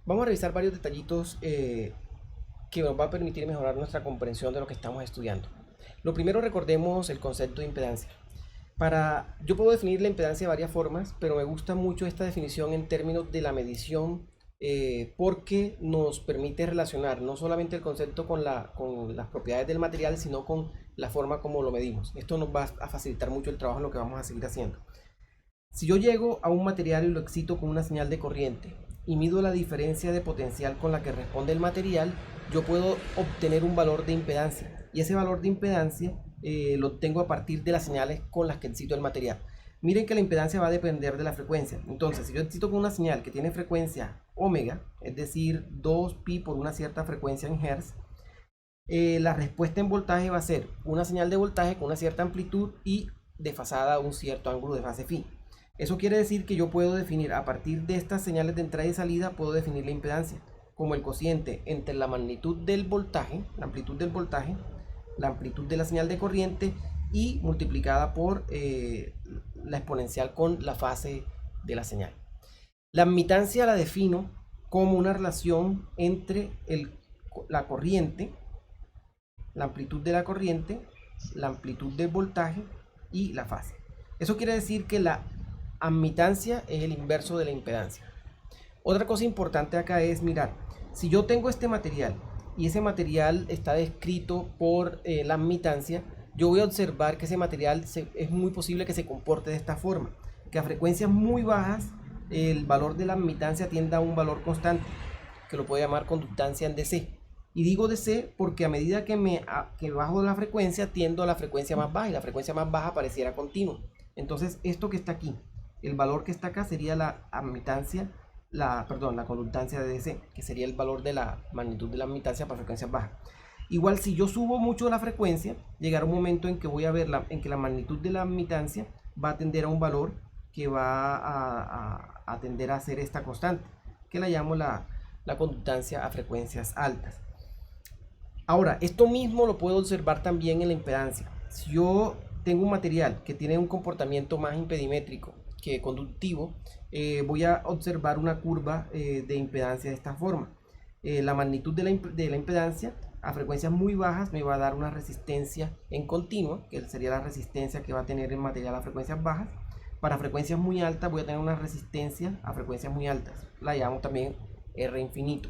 Vamos a revisar varios detallitos que nos va a permitir mejorar nuestra comprensión de lo que estamos estudiando. Lo primero, recordemos el concepto de impedancia. Yo puedo definir la impedancia de varias formas, pero me gusta mucho esta definición en términos de la medición, porque nos permite relacionar no solamente el concepto con las propiedades del material, sino con la forma como lo medimos. Esto nos va a facilitar mucho el trabajo en lo que vamos a seguir haciendo. Si yo llego a un material y lo excito con una señal de corriente y mido la diferencia de potencial con la que responde el material, yo puedo obtener un valor de impedancia. Y ese valor de impedancia lo obtengo a partir de las señales con las que excito el material. Miren que la impedancia va a depender de la frecuencia. Entonces, si yo excito con una señal que tiene frecuencia omega, es decir, 2pi por una cierta frecuencia en hertz, la respuesta en voltaje va a ser una señal de voltaje con una cierta amplitud y desfasada a un cierto ángulo de fase phi. Eso quiere decir que yo puedo definir a partir de estas señales de entrada y salida, puedo definir la impedancia como el cociente entre la magnitud del voltaje, la amplitud del voltaje, la amplitud de la señal de corriente y multiplicada por la exponencial con la fase de la señal. La admitancia la defino como una relación entre la corriente, la amplitud de la corriente, la amplitud del voltaje y la fase. Eso quiere decir que la admitancia es el inverso de la impedancia. Otra cosa importante acá es mirar, si yo tengo este material y ese material está descrito por la admitancia, yo voy a observar que ese material es muy posible que se comporte de esta forma, que a frecuencias muy bajas el valor de la admitancia tienda a un valor constante, que lo puedo llamar conductancia en DC. Y digo DC porque a medida que bajo la frecuencia tiendo a la frecuencia más baja, y la frecuencia más baja pareciera continua. Entonces esto que está aquí, el valor que está acá sería la admitancia, la conductancia de DC, que sería el valor de la magnitud de la admitancia para frecuencias bajas. Igual, si yo subo mucho la frecuencia, llegará un momento en que voy a ver en que la magnitud de la admitancia va a tender a un valor que va a tender a ser esta constante, que la llamo la conductancia a frecuencias altas. Ahora, esto mismo lo puedo observar también en la impedancia. Si yo tengo un material que tiene un comportamiento más impedimétrico que conductivo, voy a observar una curva de impedancia de esta forma. La magnitud de la impedancia a frecuencias muy bajas me va a dar una resistencia en continua, que sería la resistencia que va a tener el material a frecuencias bajas. Para frecuencias muy altas voy a tener una resistencia a frecuencias muy altas, la llamo también R infinito.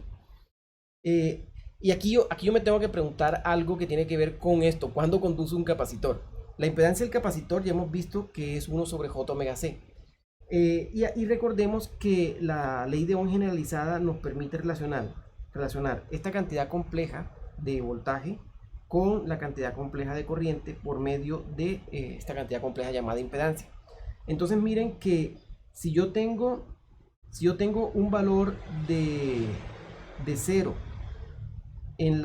Y aquí yo me tengo que preguntar algo que tiene que ver con esto: ¿cuándo conduce un capacitor? La impedancia del capacitor ya hemos visto que es 1 sobre J omega C. Y recordemos que la ley de Ohm generalizada nos permite relacionar esta cantidad compleja de voltaje con la cantidad compleja de corriente por medio de esta cantidad compleja llamada impedancia. Entonces miren que si yo tengo un valor de 0 en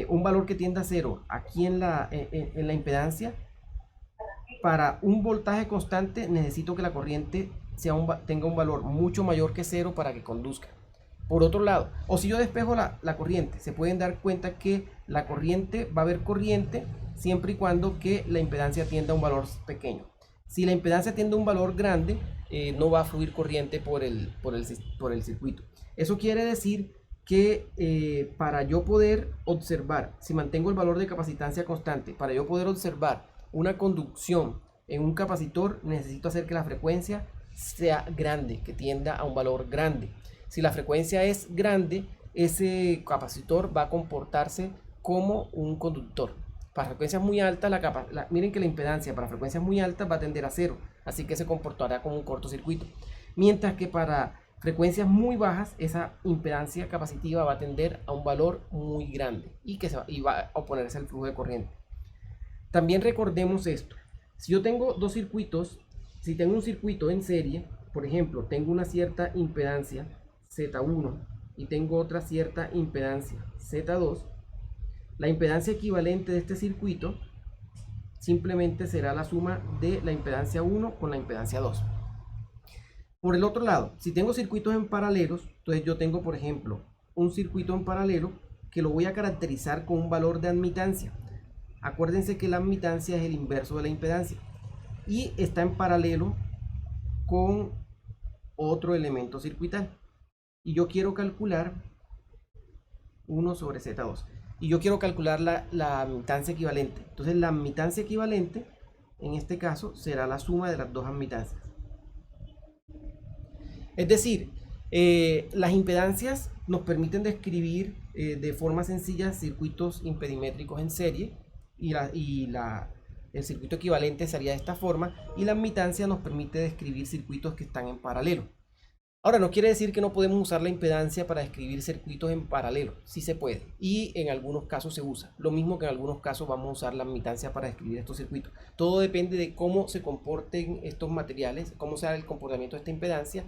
un valor que tiende a 0 aquí en la impedancia, para un voltaje constante necesito que la corriente tenga un valor mucho mayor que 0 para que conduzca. Por otro lado, o si yo despejo la corriente, se pueden dar cuenta que la corriente va a haber corriente siempre y cuando que la impedancia tienda a un valor pequeño. Si la impedancia tiende a un valor grande, no va a fluir corriente por el circuito. Eso quiere decir que para yo poder observar, si mantengo el valor de capacitancia constante, para yo poder observar una conducción en un capacitor, necesito hacer que la frecuencia sea grande, que tienda a un valor grande. Si la frecuencia es grande, ese capacitor va a comportarse como un conductor. Para frecuencias muy altas, miren que la impedancia para frecuencias muy altas va a tender a 0, así que se comportará como un cortocircuito. Mientras que para frecuencias muy bajas, esa impedancia capacitiva va a tender a un valor muy grande y va a oponerse al flujo de corriente. También recordemos esto: si yo tengo dos circuitos, si tengo un circuito en serie, por ejemplo, tengo una cierta impedancia Z1 y tengo otra cierta impedancia Z2, la impedancia equivalente de este circuito simplemente será la suma de la impedancia 1 con la impedancia 2. Por el otro lado, si tengo circuitos en paralelos, entonces yo tengo, por ejemplo, un circuito en paralelo que lo voy a caracterizar con un valor de admitancia. Acuérdense que la admitancia es el inverso de la impedancia y está en paralelo con otro elemento circuital. y yo quiero calcular 1 sobre Z2. Y yo quiero calcular la admitancia equivalente. Entonces la admitancia equivalente, en este caso, será la suma de las dos admitancias. Es decir, las impedancias nos permiten describir de forma sencilla circuitos impedimétricos en serie y el circuito equivalente sería de esta forma, y la admitancia nos permite describir circuitos que están en paralelo. Ahora, no quiere decir que no podemos usar la impedancia para describir circuitos en paralelo. Sí se puede. Y en algunos casos se usa. Lo mismo que en algunos casos vamos a usar la admitancia para describir estos circuitos. Todo depende de cómo se comporten estos materiales, cómo sea el comportamiento de esta impedancia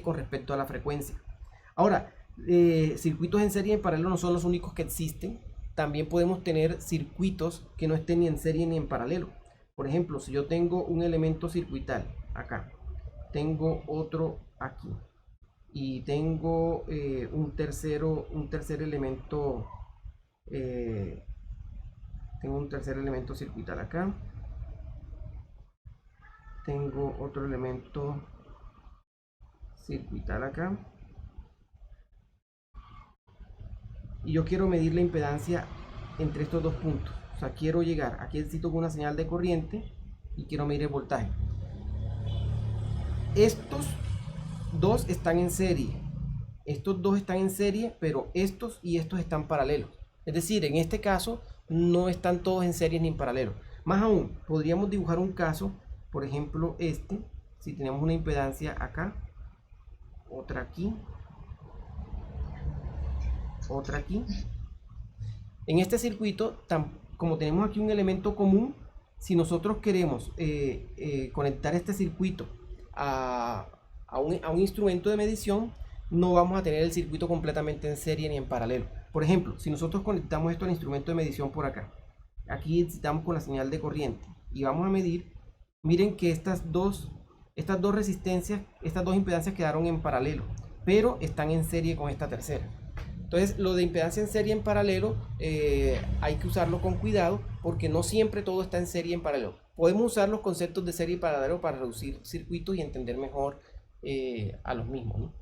con respecto a la frecuencia. Ahora, circuitos en serie y en paralelo no son los únicos que existen. También podemos tener circuitos que no estén ni en serie ni en paralelo. Por ejemplo, si yo tengo un elemento circuital acá, tengo otro aquí, y tengo un tercer elemento, tengo un tercer elemento circuital acá, tengo otro elemento circuital acá, y yo quiero medir la impedancia entre estos dos puntos. O sea, quiero llegar, aquí necesito una señal de corriente y quiero medir el voltaje. Estos dos están en serie. Estos dos están en serie, pero estos y estos están paralelos. Es decir, en este caso no están todos en serie ni en paralelo. Más aún, podríamos dibujar un caso, por ejemplo este, si tenemos una impedancia acá, otra aquí, otra aquí. En este circuito, como tenemos aquí un elemento común, si nosotros queremos conectar este circuito a un instrumento de medición, no vamos a tener el circuito completamente en serie ni en paralelo. Por ejemplo, si nosotros conectamos esto al instrumento de medición por acá, aquí necesitamos con la señal de corriente y vamos a medir, miren que estas dos resistencias, estas dos impedancias quedaron en paralelo, pero están en serie con esta tercera. Entonces, lo de impedancia en serie y en paralelo hay que usarlo con cuidado, porque no siempre todo está en serie y en paralelo. Podemos usar los conceptos de serie y paralelo para reducir circuitos y entender mejor a los mismos, ¿no?